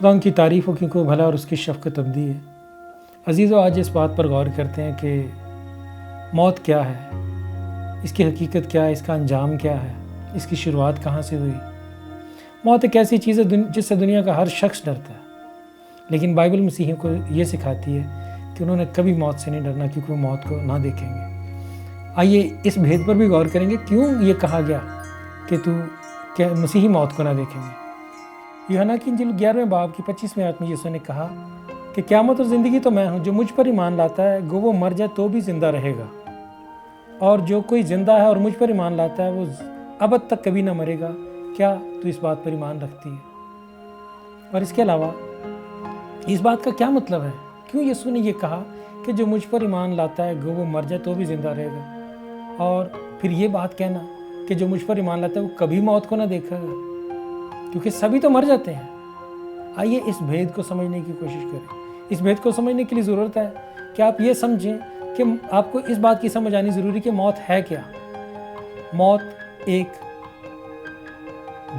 خدا ان کی تعریف ہو کیونکہ وہ بھلا اور اس کی شفقت ابدی ہے۔ عزیزو، آج اس بات پر غور کرتے ہیں کہ موت کیا ہے، اس کی حقیقت کیا ہے، اس کا انجام کیا ہے، اس کی شروعات کہاں سے ہوئی۔ موت ایک ایسی چیز ہے جس سے دنیا کا ہر شخص ڈرتا ہے، لیکن بائبل مسیحیوں کو یہ سکھاتی ہے کہ انہوں نے کبھی موت سے نہیں ڈرنا، کیونکہ وہ موت کو نہ دیکھیں گے۔ آئیے اس بھید پر بھی غور کریں گے، کیوں یہ کہا گیا کہ مسیحی موت کو نہ دیکھیں گے۔ یوحنا کی انجیل 11ویں باب کی 25ویں آیت میں یسوع نے کہا کہ قیامت اور زندگی تو میں ہوں، جو مجھ پر ایمان لاتا ہے گو وہ مر جائے تو بھی زندہ رہے گا، اور جو کوئی زندہ ہے اور مجھ پر ایمان لاتا ہے وہ ابد تک کبھی نہ مرے گا۔ کیا تو اس بات پر ایمان رکھتی ہے؟ اور اس کے علاوہ اس بات کا کیا مطلب ہے؟ کیوں یسوع نے یہ کہا کہ جو مجھ پر ایمان لاتا ہے گو وہ مر جائے تو بھی زندہ رہے گا، اور پھر یہ بات کہنا کہ جو مجھ پر ایمان لاتا ہے وہ کبھی موت کو نہ دیکھے گا، کیونکہ سبھی تو مر جاتے ہیں۔ آئیے اس بھید کو سمجھنے کی کوشش کریں۔ اس بھید کو سمجھنے کے لیے ضرورت ہے کہ آپ یہ سمجھیں کہ آپ کو اس بات کی سمجھ آنی ضروری کہ موت ہے کیا۔ موت ایک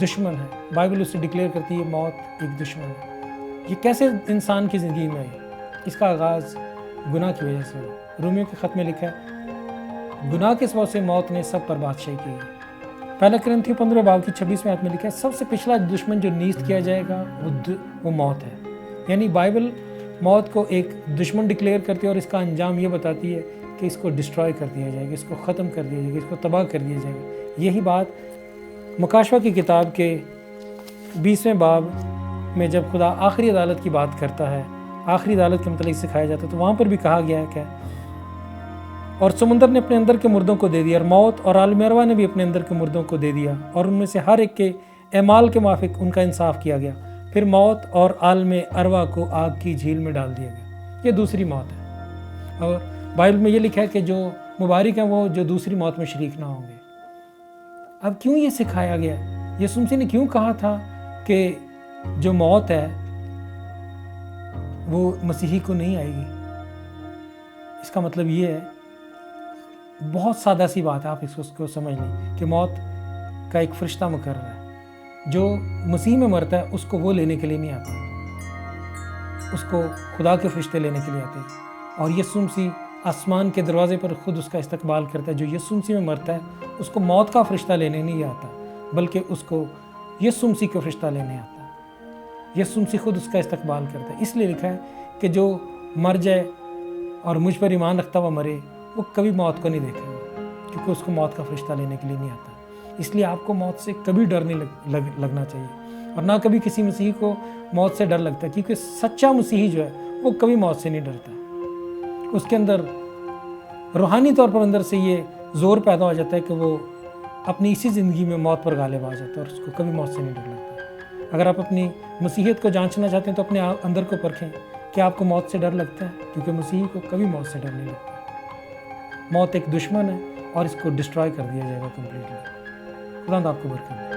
دشمن ہے، بائبل اسے ڈکلیئر کرتی ہے موت ایک دشمن ہے۔ یہ کیسے انسان کی زندگی میں ہے؟ اس کا آغاز گناہ کی وجہ سے ہے۔ رومیو کے خط میں لکھا ہے گناہ کے سبب سے موت نے سب پر بادشاہی کی ہے۔ پہلا کرنتھی 15 باب کی 26ویں آیت میں لکھا ہے سب سے پچھلا دشمن جو نیست کیا جائے گا وہ موت ہے۔ یعنی بائبل موت کو ایک دشمن ڈکلیئر کرتی ہے اور اس کا انجام یہ بتاتی ہے کہ اس کو ڈسٹرائے کر دیا جائے گا، اس کو ختم کر دیا جائے گا، اس کو تباہ کر دیا جائے گا۔ یہی بات مکاشفہ کی کتاب کے 20ویں باب میں جب خدا آخری عدالت کی بات کرتا ہے، آخری عدالت کے متعلق سکھایا جاتا ہے، تو وہاں پر بھی کہا گیا ہے کہ اور سمندر نے اپنے اندر کے مردوں کو دے دیا، اور موت اور عالم ارواح نے بھی اپنے اندر کے مردوں کو دے دیا، اور ان میں سے ہر ایک کے اعمال کے موافق ان کا انصاف کیا گیا۔ پھر موت اور عالم ارواح کو آگ کی جھیل میں ڈال دیا گیا۔ یہ دوسری موت ہے، اور بائبل میں یہ لکھا ہے کہ جو مبارک ہیں وہ جو دوسری موت میں شریک نہ ہوں گے۔ اب کیوں یہ سکھایا گیا؟ یسوع مسیح نے کیوں کہا تھا کہ جو موت ہے وہ مسیحی کو نہیں آئے گی؟ اس کا مطلب یہ ہے، بہت سادہ سی بات ہے، آپ اس کو سمجھ لیں کہ موت کا ایک فرشتہ مقرر ہے۔ جو مسیح میں مرتا ہے اس کو وہ لینے کے لیے نہیں آتا، اس کو خدا کے فرشتے لینے کے لیے آتے ہیں، اور یسوع مسیح آسمان کے دروازے پر خود اس کا استقبال کرتا ہے۔ جو یسوع مسیح میں مرتا ہے اس کو موت کا فرشتہ لینے نہیں آتا، بلکہ اس کو یسوع مسیح کا فرشتہ لینے آتا ہے۔ یسوع مسیح خود اس کا استقبال کرتا ہے۔ اس لیے لکھا ہے کہ جو مر جائے اور مجھ پر ایمان رکھتا ہوا مرے وہ کبھی موت کو نہیں دیکھے گا، کیونکہ اس کو موت کا فرشتہ لینے کے لیے نہیں آتا۔ اس لیے آپ کو موت سے کبھی ڈر نہیں لگنا چاہیے، اور نہ کبھی کسی مسیحی کو موت سے ڈر لگتا ہے، کیونکہ سچا مسیحی جو ہے وہ کبھی موت سے نہیں ڈرتا۔ اس کے اندر روحانی طور پر اندر سے یہ زور پیدا ہو جاتا ہے کہ وہ اپنی اسی زندگی میں موت پر غالب آ جاتا ہے، اور اس کو کبھی موت سے نہیں ڈر لگتا۔ اگر آپ اپنی مسیحیت کو جانچنا چاہتے ہیں تو اپنے اندر کو پرکھیں کہ آپ کو موت سے ڈر لگتا ہے، کیونکہ مسیحی کو کبھی موت سے ڈر نہیں لگتا۔ موت ایک دشمن ہے اور اس کو ڈسٹرائے کر دیا جائے گا کمپلیٹلی۔ خدا آپ کو برکت دے۔